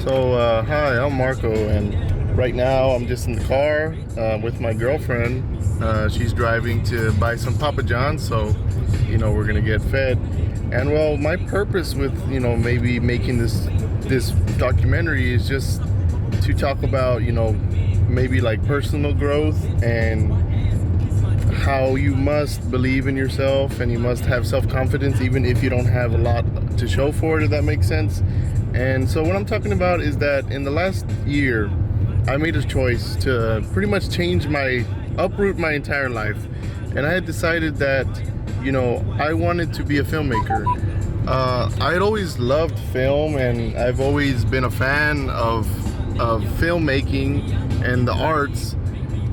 Hi, I'm Marco, and right now I'm just in the car with my girlfriend. She's driving to buy some Papa John's, so we're gonna get fed. And well, my purpose with maybe making this documentary is just to talk about maybe like personal growth and how you must believe in yourself and you must have self-confidence even if you don't have a lot to show for it, if that makes sense. And so what I'm talking about is that in the last year I made a choice to pretty much uproot my entire life. And I had decided that I wanted to be a filmmaker. I had always loved film, and I've always been a fan of filmmaking and the arts.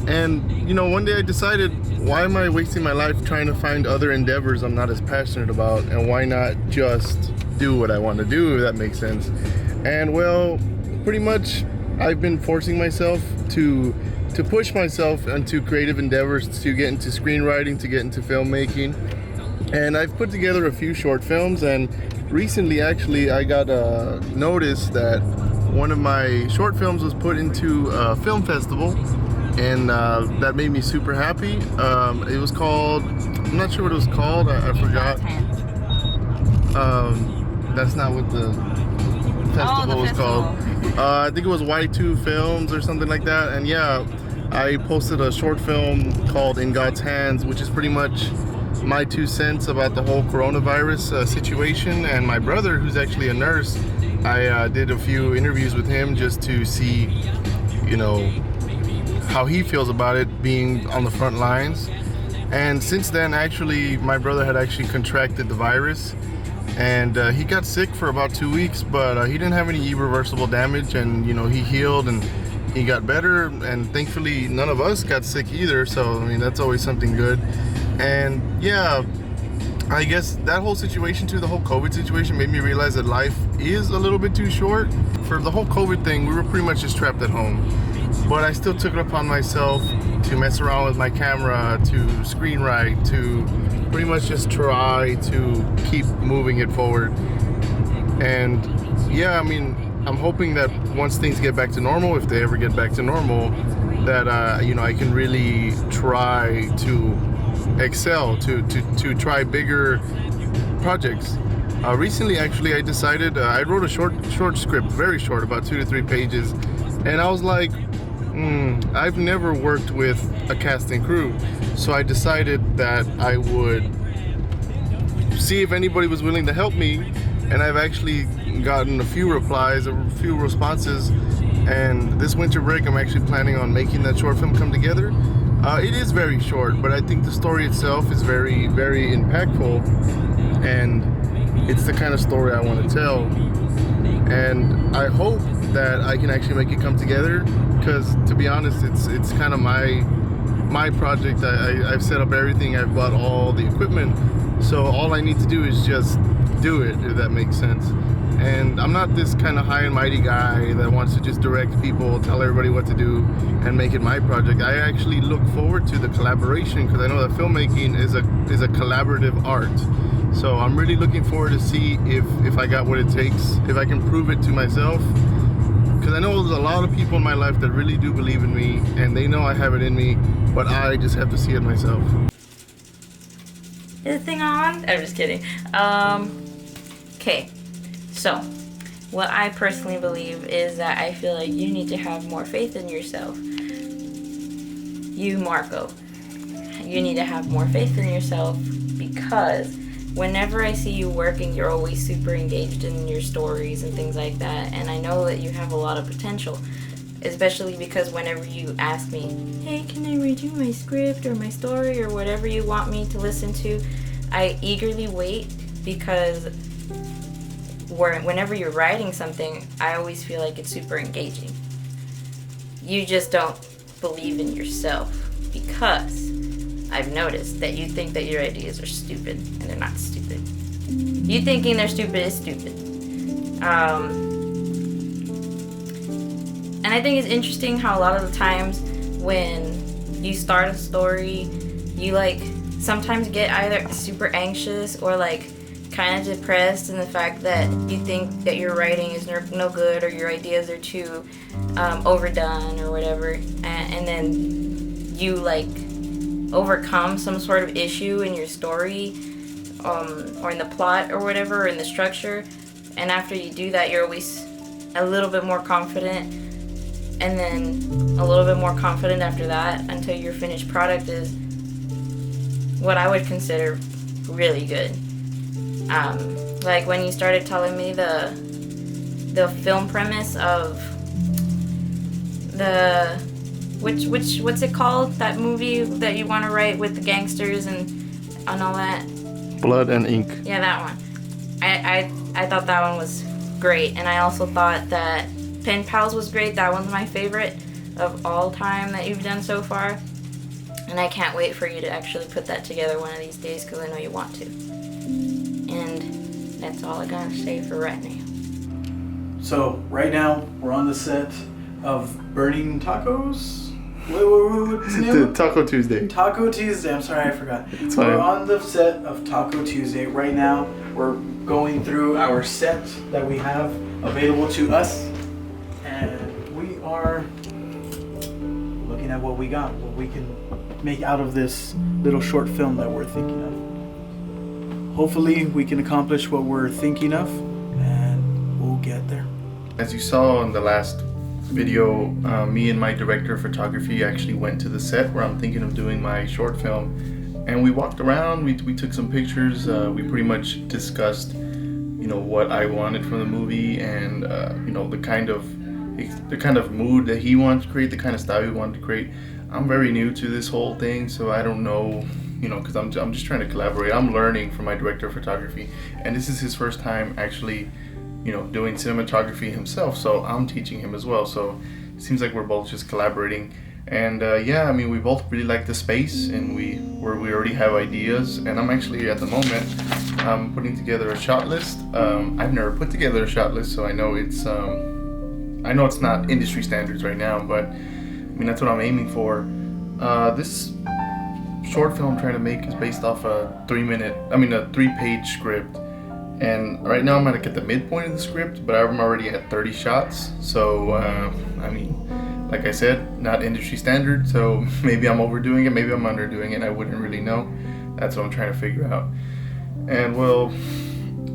And one day I decided, why am I wasting my life trying to find other endeavors I'm not as passionate about, and why not just do what I want to do, if that makes sense. And well, pretty much I've been forcing myself to push myself into creative endeavors, to get into screenwriting, to get into filmmaking. And I've put together a few short films, and recently actually I got a notice that one of my short films was put into a film festival, and that made me super happy. It was called, I'm not sure what it was called, I forgot. That's not what the festival was called. I think it was Y2 Films or something like that. And yeah, I posted a short film called In God's Hands, which is pretty much my 2 cents about the whole coronavirus situation. And my brother, who's actually a nurse, I did a few interviews with him just to see, how he feels about it, being on the front lines. And since then, actually, my brother had actually contracted the virus, and he got sick for about 2 weeks, but he didn't have any irreversible damage, and he healed and he got better, and thankfully none of us got sick either, so I mean, that's always something good. And yeah, I guess that whole situation too, the whole COVID situation, made me realize that life is a little bit too short. For the whole COVID thing, we were pretty much just trapped at home, but I still took it upon myself to mess around with my camera, to screenwrite, to pretty much just try to keep moving it forward. And yeah, I mean, I'm hoping that once things get back to normal, if they ever get back to normal, that I can really try to excel, to try bigger projects. Recently, actually, I decided I wrote a short script, very short, about 2 to 3 pages, and I was like, I've never worked with a cast and crew, so I decided that I would see if anybody was willing to help me, and I've actually gotten a few replies, a few responses, and this winter break I'm actually planning on making that short film come together. It is very short, but I think the story itself is very, very impactful, and it's the kind of story I want to tell. And I hope that I can actually make it come together, because to be honest, it's kind of my project. I've set up everything, I've bought all the equipment, so all I need to do is just do it, if that makes sense. And I'm not this kind of high and mighty guy that wants to just direct people, tell everybody what to do, and make it my project. I actually look forward to the collaboration, because I know that filmmaking is a collaborative art. So I'm really looking forward to see if I got what it takes, if I can prove it to myself. Because I know there's a lot of people in my life that really do believe in me, and they know I have it in me, but I just have to see it myself. Is the thing on? I'm just kidding. Okay. So, what I personally believe is that I feel like you need to have more faith in yourself. You, Marco, you need to have more faith in yourself, because whenever I see you working, you're always super engaged in your stories and things like that, and I know that you have a lot of potential, especially because whenever you ask me, hey, can I read you my script or my story or whatever you want me to listen to, I eagerly wait, because whenever you're writing something, I always feel like it's super engaging. You just don't believe in yourself, because I've noticed that you think that your ideas are stupid, and they're not stupid. You thinking they're stupid is stupid. And I think it's interesting how a lot of the times when you start a story, you sometimes get either super anxious or kind of depressed in the fact that you think that your writing is no good, or your ideas are too overdone or whatever, and then you like overcome some sort of issue in your story, or in the plot or whatever, or in the structure, and after you do that, you're always a little bit more confident, and then a little bit more confident after that, until your finished product is what I would consider really good. Like when you started telling me the film premise of the what's it called, that movie that you want to write with the gangsters and all that? Blood and Ink. Yeah, that one. I thought that one was great, and I also thought that Pen Pals was great. That one's my favorite of all time that you've done so far, and I can't wait for you to actually put that together one of these days, because I know you want to. And that's all I gotta say for right now. So right now we're on the set of Burning Tacos. What's the name? Taco Tuesday. Taco Tuesday. I'm sorry, I forgot. It's fine. We're on the set of Taco Tuesday right now. We're going through our set that we have available to us, and we are looking at what we got, what we can make out of this little short film that we're thinking of. Hopefully we can accomplish what we're thinking of, and we'll get there. As you saw in the last video, me and my director of photography actually went to the set where I'm thinking of doing my short film, and we walked around, we took some pictures, we pretty much discussed, you know, what I wanted from the movie, and you know, the kind of mood that he wanted to create, the kind of style he wanted to create. I'm very new to this whole thing, so I don't know, you know, because I'm just trying to collaborate. I'm learning from my director of photography, and this is his first time actually, you know, doing cinematography himself, so I'm teaching him as well. So it seems like we're both just collaborating, and yeah, I mean, we both really like the space, and we already have ideas, and I'm actually at the moment putting together a shot list. I've never put together a shot list, so I know it's not industry standards right now, but I mean, that's what I'm aiming for. This short film I'm trying to make is based off a 3-page script. And right now I'm at the midpoint of the script, but I'm already at 30 shots. So, I mean, like I said, not industry standard. So maybe I'm overdoing it, maybe I'm underdoing it. I wouldn't really know. That's what I'm trying to figure out. And well,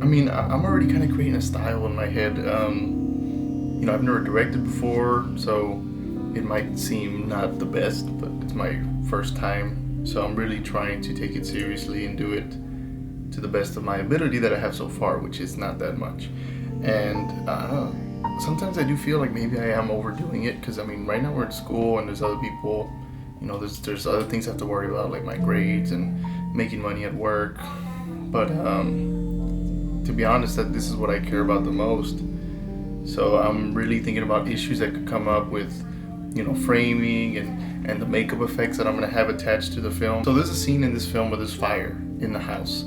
I mean, I'm already kind of creating a style in my head. You know, I've never directed before, so it might seem not the best, but it's my first time. So I'm really trying to take it seriously and do it to the best of my ability that I have so far, which is not that much. And sometimes I do feel like maybe I am overdoing it, because I mean, right now we're in school and there's other people, you know, there's other things I have to worry about, like my grades and making money at work. But to be honest, that this is what I care about the most. So I'm really thinking about issues that could come up with, you know, framing and the makeup effects that I'm gonna have attached to the film. So there's a scene in this film where there's fire in the house.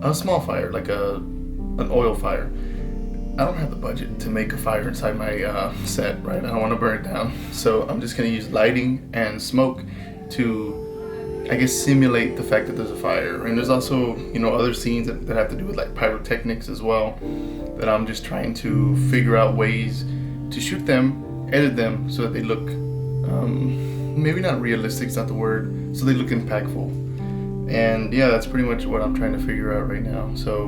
A small fire, like an oil fire. I don't have the budget to make a fire inside my set, right? I don't want to burn it down. So I'm just going to use lighting and smoke to, I guess, simulate the fact that there's a fire. And there's also, you know, other scenes that have to do with like pyrotechnics as well, that I'm just trying to figure out ways to shoot them, edit them so that they look, maybe not realistic, it's not the word, so they look impactful. And yeah, that's pretty much what I'm trying to figure out right now. So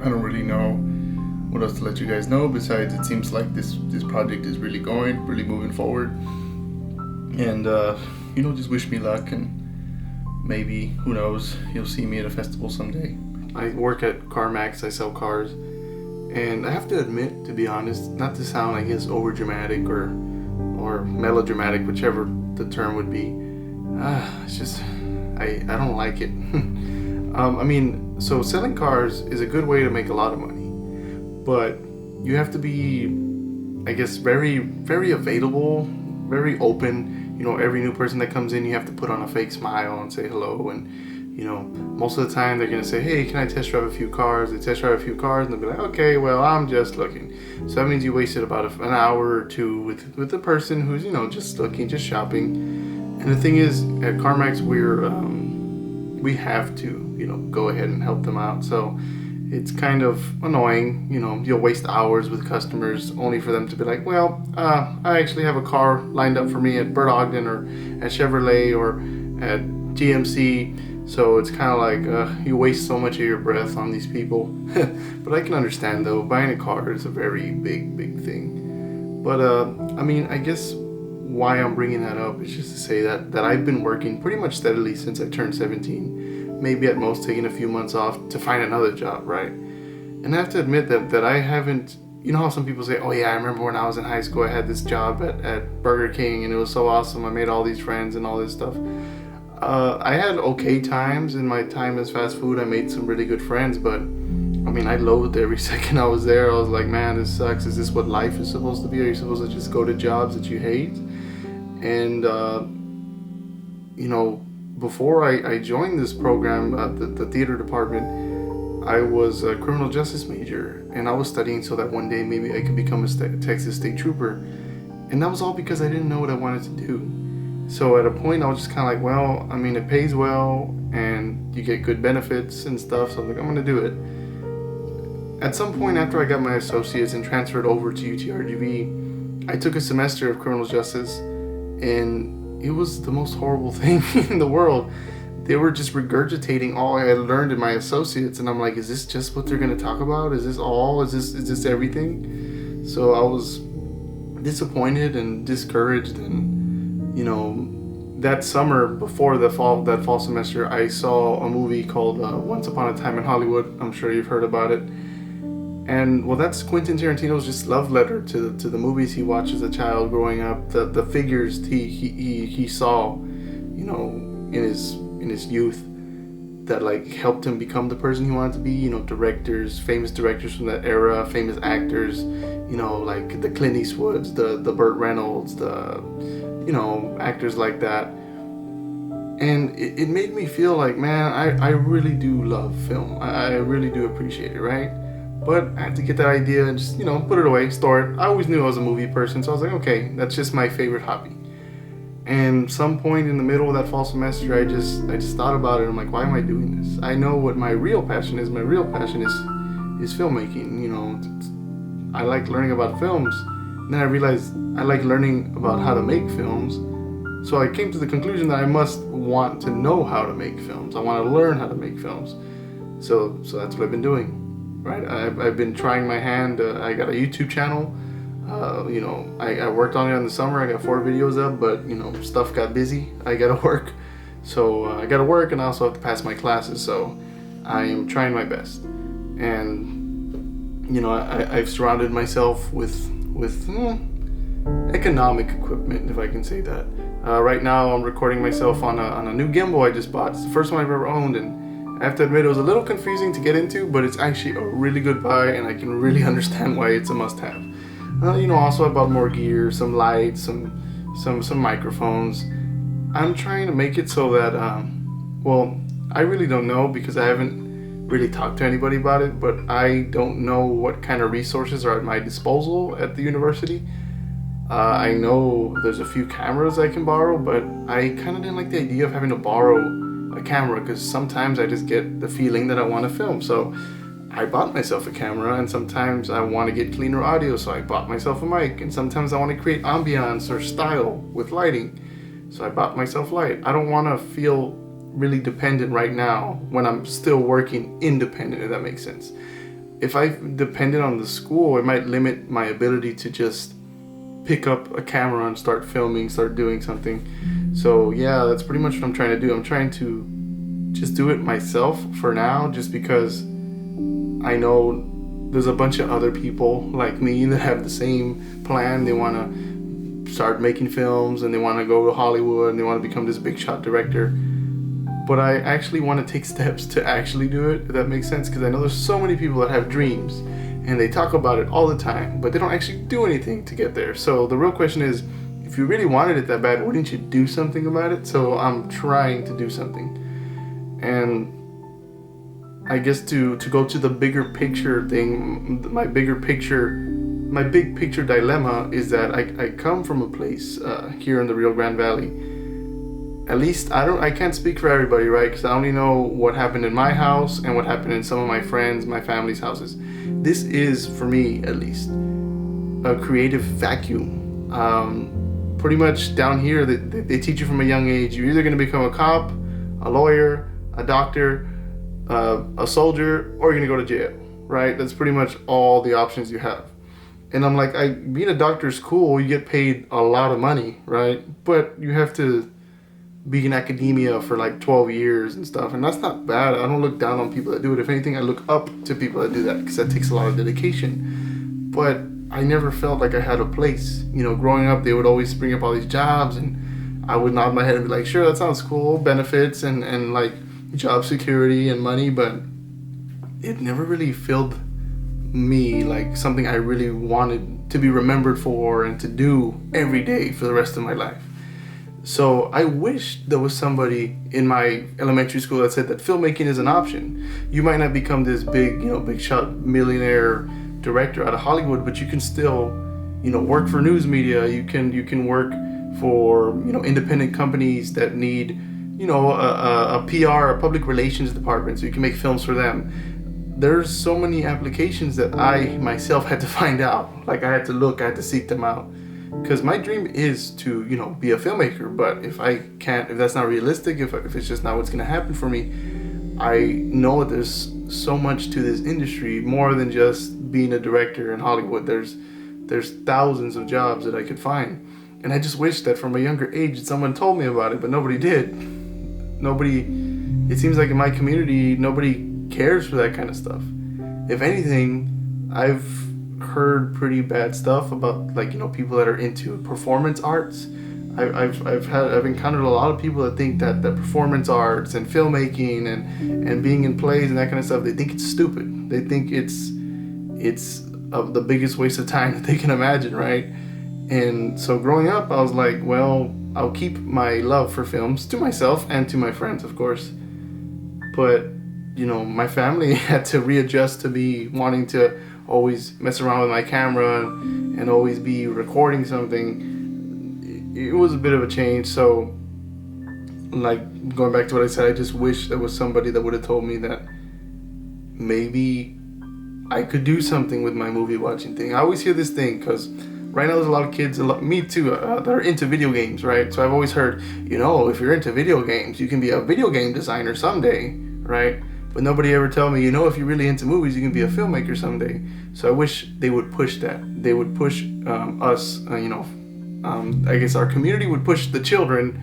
I don't really know what else to let you guys know, besides it seems like this project is really moving forward. And you know, just wish me luck, and maybe, who knows, you'll see me at a festival someday. I work at CarMax, I sell cars, and I have to admit, to be honest, not to sound, I guess, over dramatic or melodramatic, whichever the term would be, it's just, I don't like it. I mean, so selling cars is a good way to make a lot of money, but you have to be, I guess, very, very available, very open. You know, every new person that comes in, you have to put on a fake smile and say hello. And, you know, most of the time they're going to say, hey, can I test drive a few cars? They test drive a few cars, and they'll be like, okay, well, I'm just looking. So that means you wasted about an hour or two with the person who's, you know, just looking, just shopping. And the thing is, at CarMax, we have to, you go ahead and help them out. So it's kind of annoying, you'll waste hours with customers only for them to be like, well, I actually have a car lined up for me at Bert Ogden or at Chevrolet or at GMC. So it's kind of like you waste so much of your breath on these people. But I can understand though, buying a car is a very big thing. But I guess why I'm bringing that up is just to say that I've been working pretty much steadily since I turned 17, maybe at most taking a few months off to find another job, right? And I have to admit that I haven't, how some people say, oh yeah, I remember when I was in high school I had this job at Burger King and it was so awesome, I made all these friends and all this stuff. I had okay times in my time as fast food. I made some really good friends, but I loathed every second I was there. I was like, man, this sucks. Is this what life is supposed to be? Are you supposed to just go to jobs that you hate? And before I joined this program, the theater department, I was a criminal justice major, and I was studying so that one day maybe I could become a Texas State Trooper. And that was all because I didn't know what I wanted to do. So at a point I was just kind of like, well, it pays well and you get good benefits and stuff, so I'm like, I'm gonna do it. At some point after I got my associates and transferred over to UTRGV, I took a semester of criminal justice, and it was the most horrible thing in the world. They were just regurgitating all I had learned in my associates, and I'm like, is this just what they're gonna talk about? Is this all? Is this everything? So I was disappointed and discouraged, and that summer before that fall semester, I saw a movie called Once Upon a Time in Hollywood. I'm sure you've heard about it. And well, that's Quentin Tarantino's just love letter to the movies he watched as a child growing up, the figures he saw, in his youth that like helped him become the person he wanted to be. Directors, famous directors from that era, famous actors, like the Clint Eastwoods, the Burt Reynolds, the actors like that. And it made me feel like, man, I really do love film. I really do appreciate it, right? But I had to get that idea and just, put it away, store it. I always knew I was a movie person, so I was like, okay, that's just my favorite hobby. And some point in the middle of that fall semester, I just thought about it. I'm like, why am I doing this? I know what my real passion is. My real passion is filmmaking. I like learning about films. And then I realized I like learning about how to make films. So I came to the conclusion that I must want to know how to make films. I want to learn how to make films. So that's what I've been doing, right? I've been trying my hand. I got a YouTube channel. I worked on it in the summer. I got 4 videos up, but stuff got busy. I gotta work. So I gotta work, and I also have to pass my classes. So I am trying my best. And I've surrounded myself with economic equipment, if I can say that. Right now I'm recording myself on a new gimbal I just bought. It's the first one I've ever owned, and I have to admit it was a little confusing to get into, but it's actually a really good buy, and I can really understand why it's a must-have. Also I bought more gear, some lights, some microphones. I'm trying to make it so that, I really don't know because I haven't really talked to anybody about it, but I don't know what kind of resources are at my disposal at the university. I know there's a few cameras I can borrow, but I kind of didn't like the idea of having to borrow a camera because sometimes I just get the feeling that I want to film. So I bought myself a camera, and sometimes I want to get cleaner audio, so I bought myself a mic, and sometimes I want to create ambiance or style with lighting, so I bought myself light. I don't want to feel really dependent right now when I'm still working independent, if that makes sense. If I depended on the school, it might limit my ability to just pick up a camera and start filming, start doing something. So yeah, that's pretty much what I'm trying to do. I'm trying to just do it myself for now, just because I know there's a bunch of other people like me that have the same plan. They want to start making films, and they want to go to Hollywood, and they want to become this big shot director. But I actually want to take steps to actually do it, if that makes sense, because I know there's so many people that have dreams, and they talk about it all the time, but they don't actually do anything to get there. So the real question is, if you really wanted it that bad, wouldn't you do something about it? So I'm trying to do something. And I guess to go to the bigger picture thing, my big picture dilemma is that I come from a place here in the Rio Grande Valley, at least I can't speak for everybody, right? Because I only know what happened in my house and what happened in some of my friends, my family's houses. This is, for me at least, a creative vacuum. Pretty much down here, they teach you from a young age, you're either going to become a cop, a lawyer, a doctor, a soldier, or you're going to go to jail, right? That's pretty much all the options you have. And I'm like, being a doctor is cool, you get paid a lot of money, right? But you have to be in academia for like 12 years and stuff, and that's not bad. I don't look down on people that do it. If anything, I look up to people that do that, because that takes a lot of dedication. But I never felt like I had a place. You know, growing up, they would always bring up all these jobs, and I would nod my head and be like, sure, that sounds cool, benefits and like job security and money, but it never really filled me like something I really wanted to be remembered for and to do every day for the rest of my life. So I wish there was somebody in my elementary school that said that filmmaking is an option. You might not become this big, big shot millionaire director out of Hollywood, but you can still, work for news media. You can work for, independent companies that need, a PR, a public relations department, so you can make films for them. There's so many applications that I myself had to find out. Like I had to seek them out. Because my dream is to, be a filmmaker, but if that's not realistic, if it's just not what's going to happen for me, I know there's so much to this industry, more than just being a director in Hollywood. There's thousands of jobs that I could find. And I just wish that from a younger age someone told me about it, but nobody did. It seems like in my community, nobody cares for that kind of stuff. If anything, I've heard pretty bad stuff about people that are into performance arts. I've encountered a lot of people that think that the performance arts and filmmaking and being in plays and that kind of stuff, they think it's stupid. They think it's the biggest waste of time that they can imagine, right? And so growing up, I was like, well, I'll keep my love for films to myself and to my friends, of course. But my family had to readjust to me wanting to always mess around with my camera and always be recording something. It was a bit of a change. So like going back to what I said, I just wish there was somebody that would have told me that maybe I could do something with my movie watching thing. I always hear this thing because right now there's a lot of kids, me too, that are into video games, right? So I've always heard, if you're into video games, you can be a video game designer someday, right? But nobody ever tell me, if you're really into movies, you can be a filmmaker someday. So I wish they would push that. They would push us, I guess our community would push the children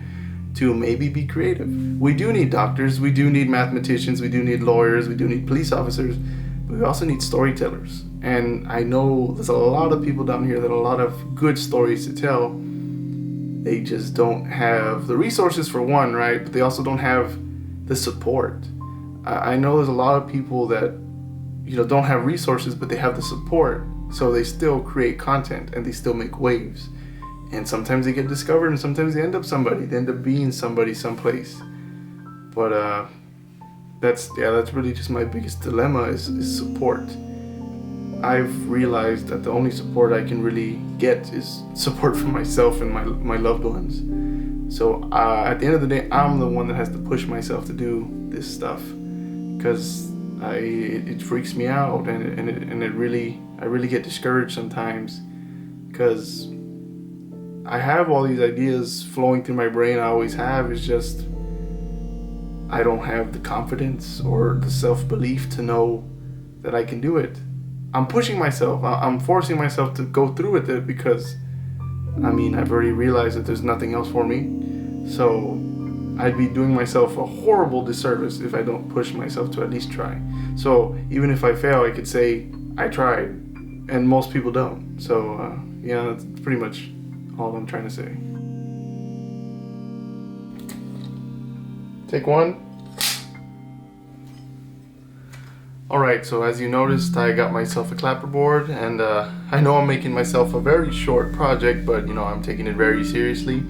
to maybe be creative. We do need doctors, we do need mathematicians, we do need lawyers, we do need police officers, but we also need storytellers. And I know there's a lot of people down here that have a lot of good stories to tell. They just don't have the resources for one, right? But they also don't have the support. I know there's a lot of people that, don't have resources, but they have the support. So they still create content and they still make waves. And sometimes they get discovered and sometimes they end up somebody. They end up being somebody someplace. But that's really just my biggest dilemma is support. I've realized that the only support I can really get is support from myself and my loved ones. So at the end of the day, I'm the one that has to push myself to do this stuff, because it freaks me out and I really get discouraged sometimes, because I have all these ideas flowing through my brain. I always have. It's just I don't have the confidence or the self-belief to know that I can do it. I'm pushing myself. I'm forcing myself to go through with it because, I've already realized that there's nothing else for me. So I'd be doing myself a horrible disservice if I don't push myself to at least try. So even if I fail, I could say I tried, and most people don't. So that's pretty much all I'm trying to say. Take one. Alright, so as you noticed, I got myself a clapperboard, and I know I'm making myself a very short project, but I'm taking it very seriously,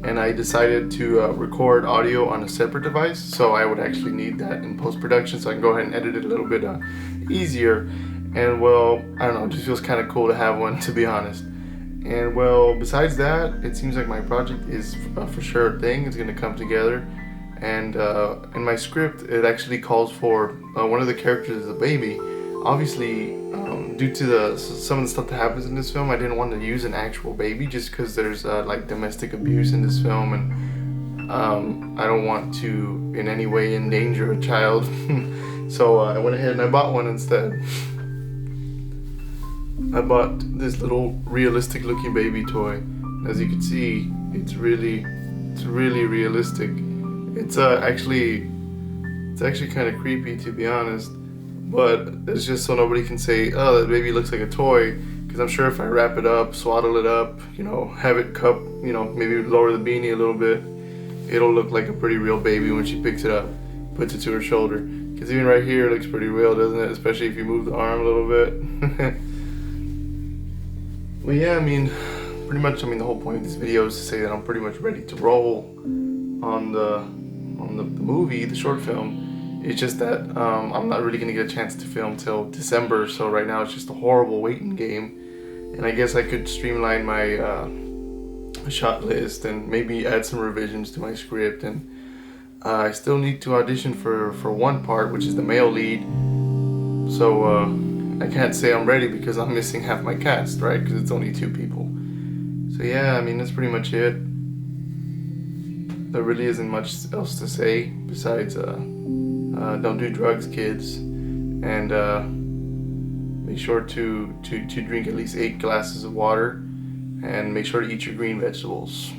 and I decided to record audio on a separate device, so I would actually need that in post-production, so I can go ahead and edit it a little bit easier. And well, I don't know, it just feels kind of cool to have one, to be honest. And well, besides that, it seems like my project is for sure a thing. It's gonna come together. And in my script, it actually calls for one of the characters is a baby. Obviously, due to some of the stuff that happens in this film, I didn't want to use an actual baby just because there's like domestic abuse in this film, and I don't want to in any way endanger a child. So I went ahead and I bought one instead. I bought this little realistic looking baby toy. As you can see, it's really realistic. It's actually kind of creepy, to be honest, but it's just so nobody can say, oh, that baby looks like a toy, because I'm sure if I wrap it up, swaddle it up, you know, have it cup, you know, maybe lower the beanie a little bit, it'll look like a pretty real baby when she picks it up, puts it to her shoulder. Because even right here it looks pretty real, doesn't it? Especially if you move the arm a little bit. Well, yeah, I mean, the whole point of this video is to say that I'm pretty much ready to roll on the movie, the short film. It's just that I'm not really gonna get a chance to film till December, so right now it's just a horrible waiting game. And I guess I could streamline my shot list and maybe add some revisions to my script. And I still need to audition for one part, which is the male lead. So I can't say I'm ready because I'm missing half my cast, right? Because it's only 2 people. So yeah, I mean, that's pretty much it. There really isn't much else to say besides don't do drugs, kids, and make sure to drink at least 8 glasses of water, and make sure to eat your green vegetables.